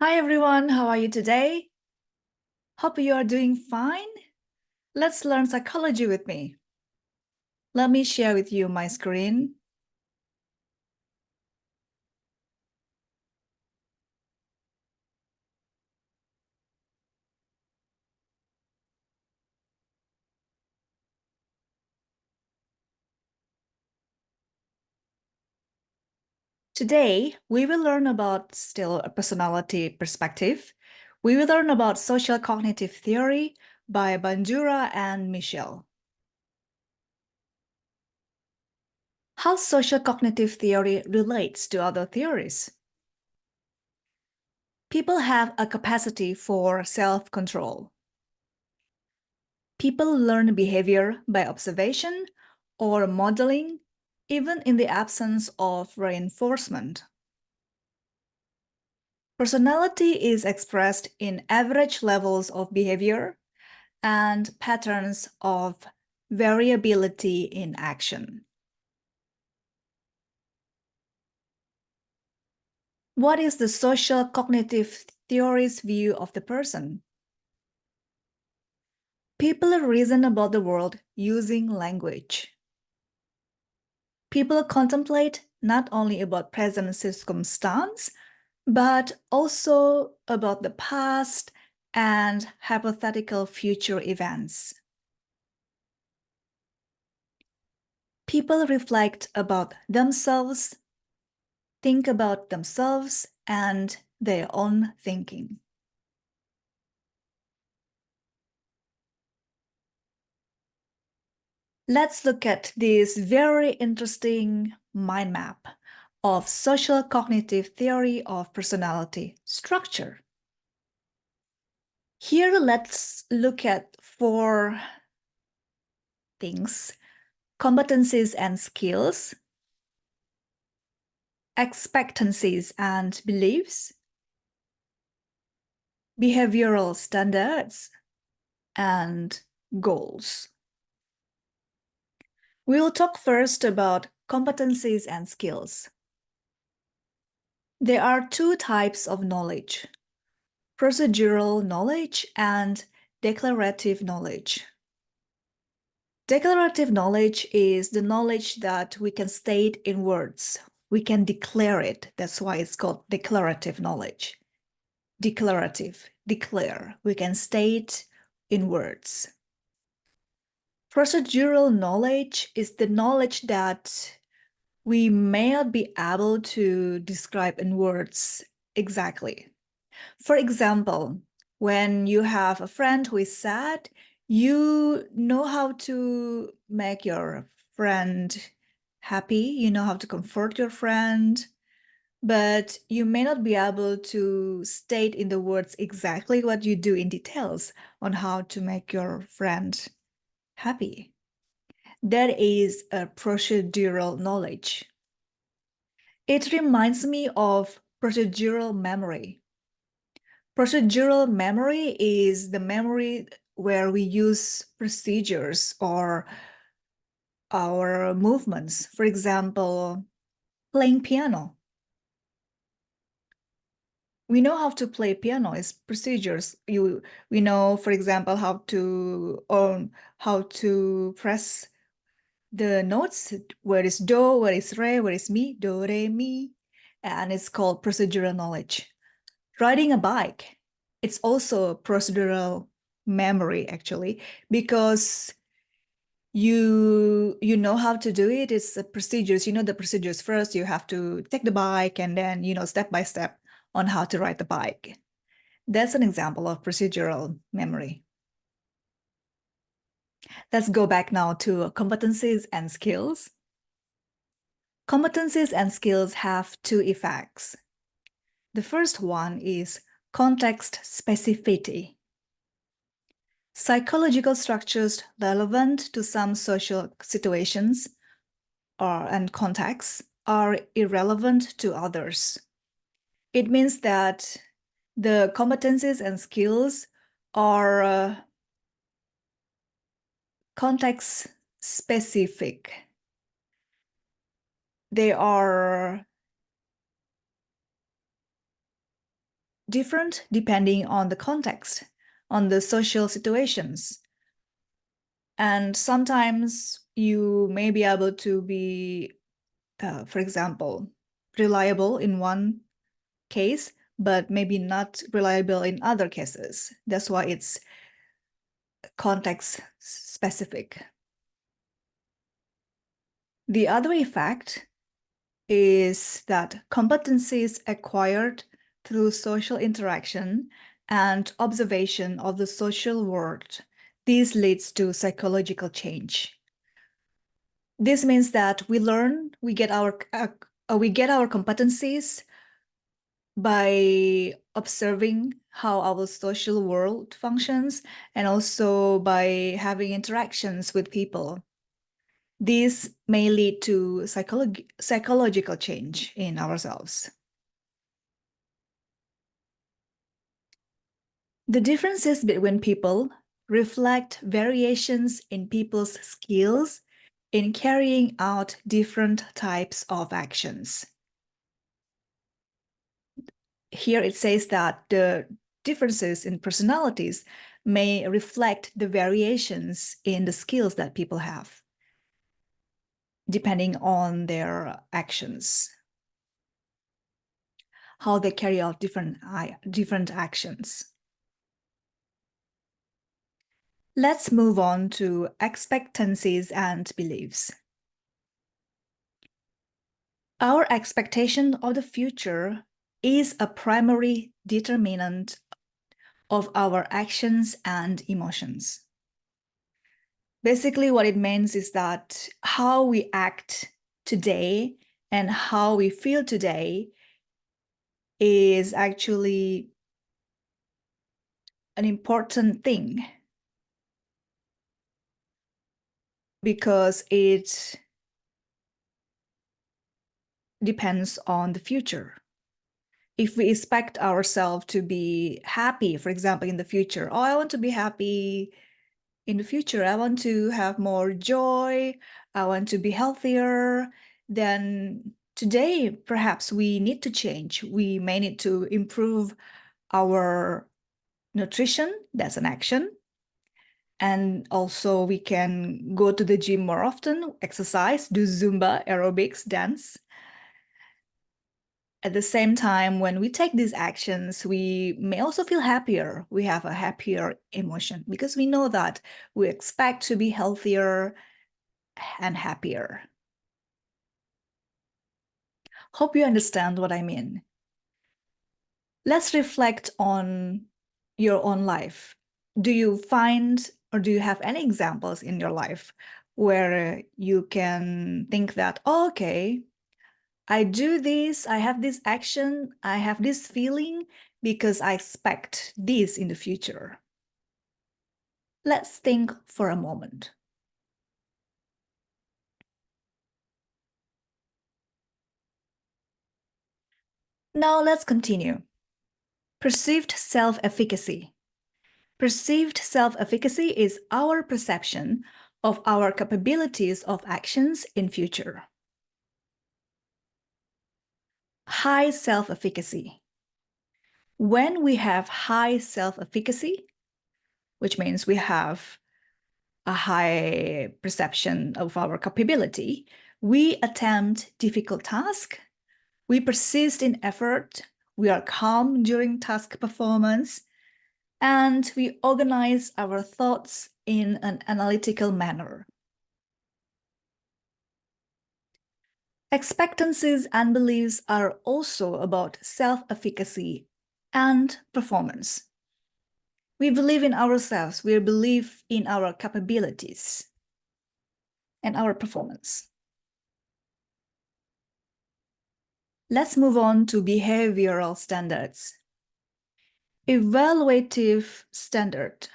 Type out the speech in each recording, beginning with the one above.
Hi everyone, how are you today? Hope you are doing fine. Let's learn psychology with me. Let me share with you my screen. Today, we will learn about still a personality perspective. We will learn about social cognitive theory by Bandura and Michel. How social cognitive theory relates to other theories. People have a capacity for self-control. People learn behavior by observation or modeling, even in the absence of reinforcement. Personality is expressed in average levels of behavior and patterns of variability in action. What is the social cognitive theory's view of the person? People reason about the world using language. People contemplate not only about present circumstance, but also about the past and hypothetical future events. People reflect about themselves, think about themselves and their own thinking. Let's look at this very interesting mind map of social cognitive theory of personality structure. Here, let's look at 4 things: competencies and skills, expectancies and beliefs, behavioral standards, and goals. We'll talk first about competencies and skills. There are 2 types of knowledge: procedural knowledge and declarative knowledge. Declarative knowledge is the knowledge that we can state in words. We can declare it. That's why it's called declarative knowledge. Declarative, declare. We can state in words. Procedural knowledge is the knowledge that we may not be able to describe in words exactly. For example, when you have a friend who is sad, you know how to make your friend happy, you know how to comfort your friend, but you may not be able to state in the words exactly what you do in details on how to make your friend happy. That is a procedural knowledge. It reminds me of procedural memory. Procedural memory is the memory where we use procedures or our movements. For example, playing piano. We know how to play piano is procedures. We know, for example, how to press the notes. Where is do, where is re, where is mi, do, re, mi, and it's called procedural knowledge. Riding a bike, it's also procedural memory actually, because you know how to do it. It's the procedures. You know the procedures. First, you have to take the bike, and then step by step on how to ride the bike. That's an example of procedural memory. Let's go back now to competencies and skills. Competencies and skills have 2 effects. The first one is context specificity. Psychological structures relevant to some social situations and contexts are irrelevant to others. It means that the competencies and skills are context specific. They are different depending on the context, on the social situations. And sometimes you may be able to be, for example, reliable in one case, but maybe not reliable in other cases. That's why it's context specific. The other effect is that competencies acquired through social interaction and observation of the social world. This leads to psychological change. This means that we learn, we get our competencies by observing how our social world functions and also by having interactions with people. This may lead to psychological change in ourselves. The differences between people reflect variations in people's skills in carrying out different types of actions. Here it says that the differences in personalities may reflect the variations in the skills that people have, depending on their actions, how they carry out different actions. Let's move on to expectancies and beliefs. Our expectation of the future is a primary determinant of our actions and emotions. Basically, what it means is that how we act today and how we feel today is actually an important thing because it depends on the future. If we expect ourselves to be happy, for example, in the future, oh, I want to be happy in the future, I want to have more joy, I want to be healthier, then today, perhaps we need to change. We may need to improve our nutrition, that's an action. And also we can go to the gym more often, exercise, do Zumba, aerobics, dance. At the same time, when we take these actions, we may also feel happier. We have a happier emotion because we know that we expect to be healthier and happier. Hope you understand what I mean. Let's reflect on your own life. Do you find or do you have any examples in your life where you can think that, oh, okay, I do this, I have this action, I have this feeling because I expect this in the future. Let's think for a moment. Now let's continue. Perceived self-efficacy. Perceived self-efficacy is our perception of our capabilities of actions in future. High self-efficacy. When we have high self-efficacy, which means we have a high perception of our capability, we attempt difficult tasks, we persist in effort, we are calm during task performance, and we organize our thoughts in an analytical manner. Expectancies and beliefs are also about self-efficacy and performance. We believe in ourselves, we believe in our capabilities and our performance. Let's move on to behavioral standards. Evaluative standard.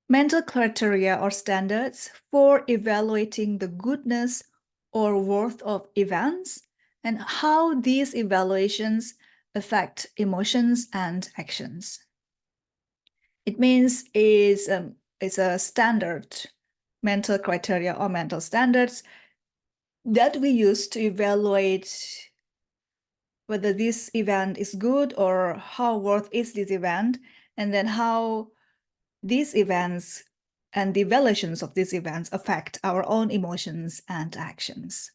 Mental criteria or standards for evaluating the goodness or worth of events and how these evaluations affect emotions and actions. It means it's a standard mental criteria or mental standards that we use to evaluate whether this event is good or how worth is this event, and then how these events and the evaluations of these events affect our own emotions and actions.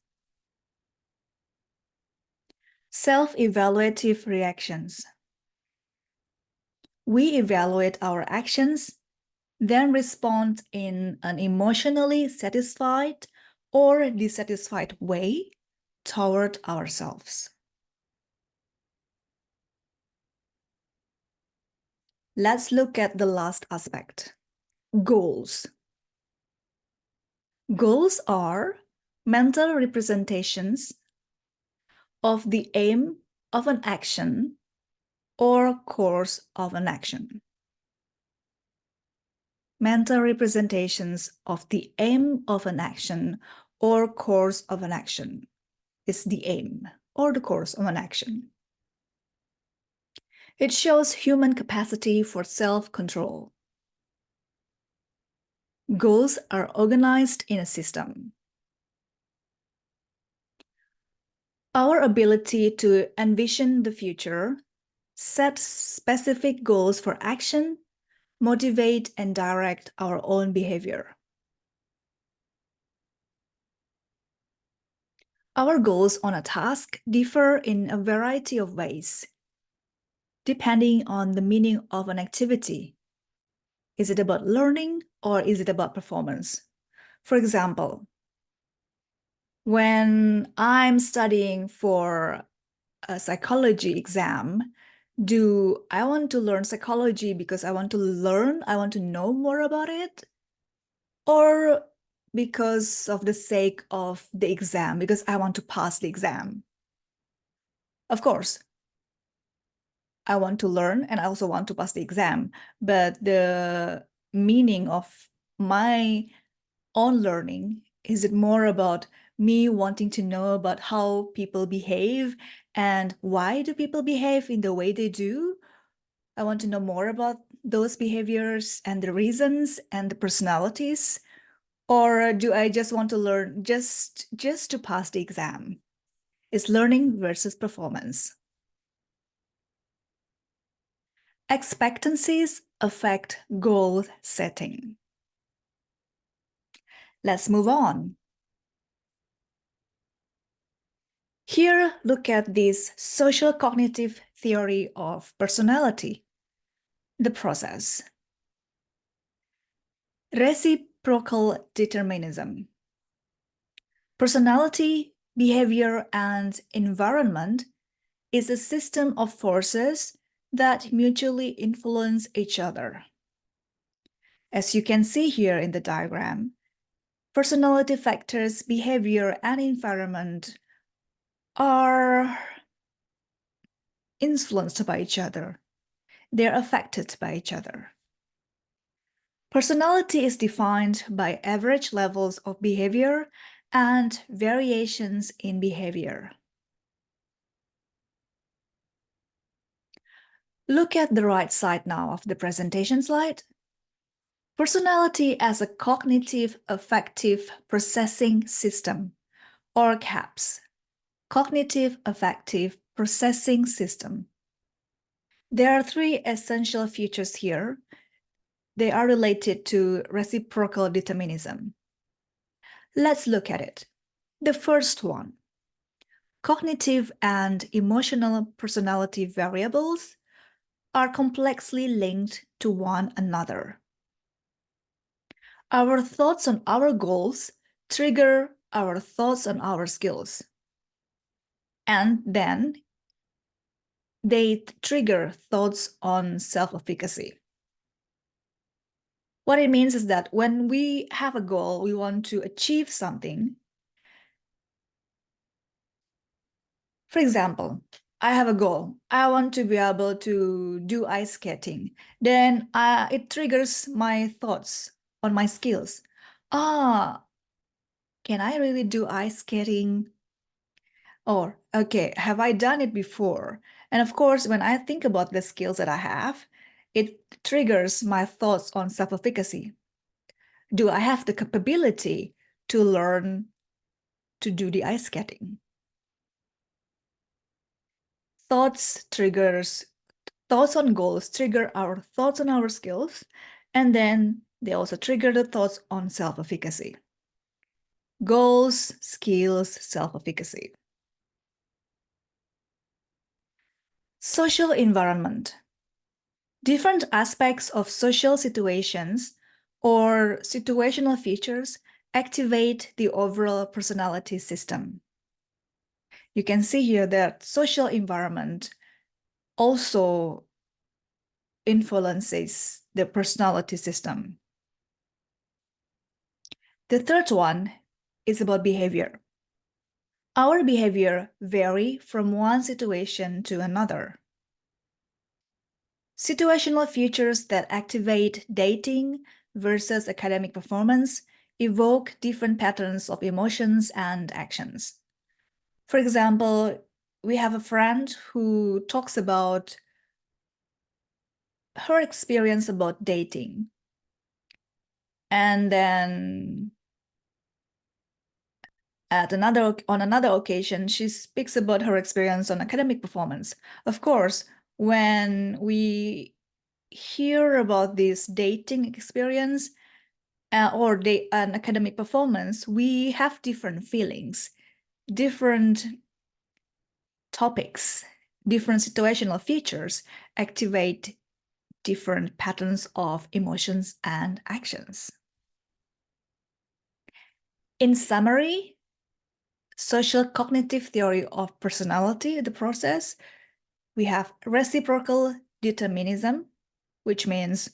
Self-evaluative reactions. We evaluate our actions, then respond in an emotionally satisfied or dissatisfied way toward ourselves. Let's look at the last aspect, goals. Goals are mental representations of the aim of an action or course of an action. Mental representations of the aim of an action or course of an action is the aim or the course of an action. It shows human capacity for self-control. Goals are organized in a system. Our ability to envision the future, set specific goals for action, motivate and direct our own behavior. Our goals on a task differ in a variety of ways, depending on the meaning of an activity. Is it about learning or is it about performance? For example, when I'm studying for a psychology exam, do I want to learn psychology because I want to know more about it? Or because of the sake of the exam, because I want to pass the exam? Of course, I want to learn and I also want to pass the exam, but the meaning of my own learning, is it more about me wanting to know about how people behave and why do people behave in the way they do? I want to know more about those behaviors and the reasons and the personalities. Or do I just want to learn just to pass the exam? It's learning versus performance. Expectancies affect goal setting. Let's move on. Here, look at this social cognitive theory of personality, the process. Reciprocal determinism. Personality, behavior, and environment is a system of forces that mutually influence each other. As you can see here in the diagram, personality factors, behavior, and environment are influenced by each other. They're affected by each other. Personality is defined by average levels of behavior and variations in behavior. Look at the right side now of the presentation slide. Personality as a cognitive affective processing system, or CAPS, cognitive affective processing system. There are three essential features here. They are related to reciprocal determinism. Let's look at it. The first one, cognitive and emotional personality variables are complexly linked to one another. Our thoughts on our goals trigger our thoughts on our skills. And then they trigger thoughts on self-efficacy. What it means is that when we have a goal, we want to achieve something. For example, I have a goal. I want to be able to do ice skating. Then it triggers my thoughts on my skills. Can I really do ice skating? Or, okay, have I done it before? And of course, when I think about the skills that I have, it triggers my thoughts on self-efficacy. Do I have the capability to learn to do the ice skating? Thoughts on goals trigger our thoughts on our skills, and then they also trigger the thoughts on self-efficacy. Goals, skills, self-efficacy. Social environment. Different aspects of social situations or situational features activate the overall personality system. You can see here that social environment also influences the personality system. The third one is about behavior. Our behavior vary from one situation to another. Situational features that activate dating versus academic performance evoke different patterns of emotions and actions. For example, we have a friend who talks about her experience about dating. And then on another occasion, she speaks about her experience on academic performance. Of course, when we hear about this dating experience or an academic performance, we have different feelings, different topics, different situational features activate different patterns of emotions and actions. In summary, social cognitive theory of personality, the process, we have reciprocal determinism, which means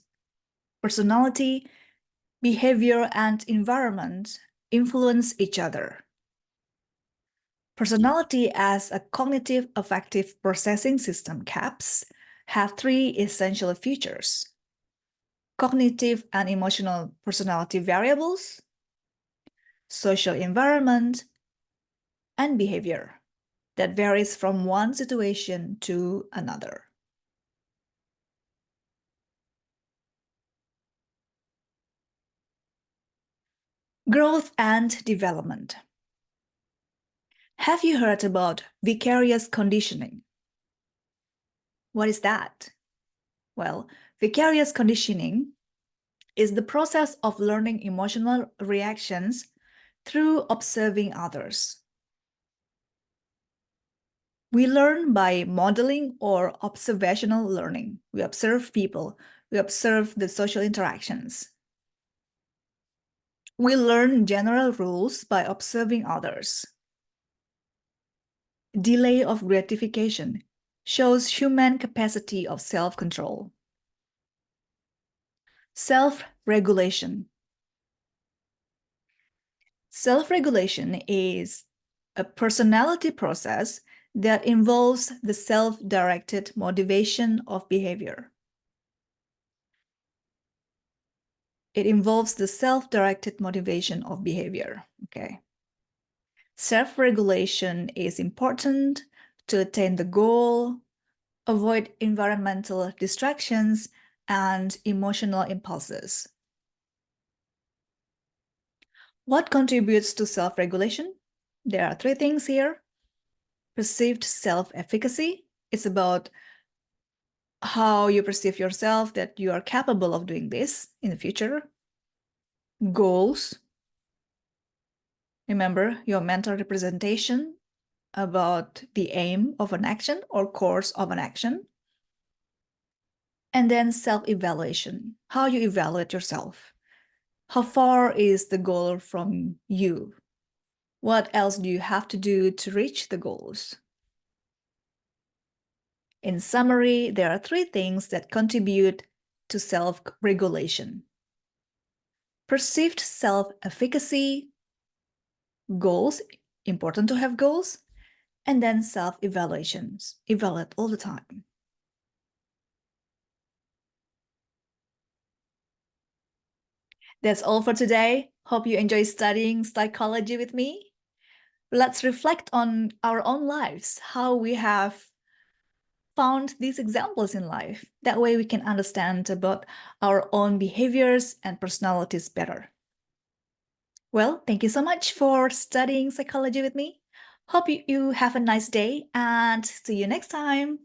personality, behavior, and environment influence each other. Personality as a cognitive affective processing system, CAPS, have three essential features: cognitive and emotional personality variables, social environment, and behavior that varies from one situation to another. Growth and development. Have you heard about vicarious conditioning? What is that? Well, vicarious conditioning is the process of learning emotional reactions through observing others. We learn by modeling or observational learning. We observe people, we observe the social interactions. We learn general rules by observing others. Delay of gratification shows human capacity of self-control. Self-regulation. Self-regulation is a personality process that involves the self-directed motivation of behavior. It involves the self-directed motivation of behavior, okay? Self-regulation is important to attain the goal, avoid environmental distractions, and emotional impulses. What contributes to self-regulation? There are three things here. Perceived self-efficacy is about how you perceive yourself, that you are capable of doing this in the future. Goals. Remember your mental representation about the aim of an action or course of an action. And then self-evaluation, how you evaluate yourself. How far is the goal from you? What else do you have to do to reach the goals? In summary, there are three things that contribute to self-regulation: perceived self-efficacy, goals, important to have goals, and then self-evaluations, evaluate all the time. That's all for today. Hope you enjoy studying psychology with me. Let's reflect on our own lives, how we have found these examples in life. That way we can understand about our own behaviors and personalities better. Well, thank you so much for studying psychology with me. Hope you have a nice day and see you next time.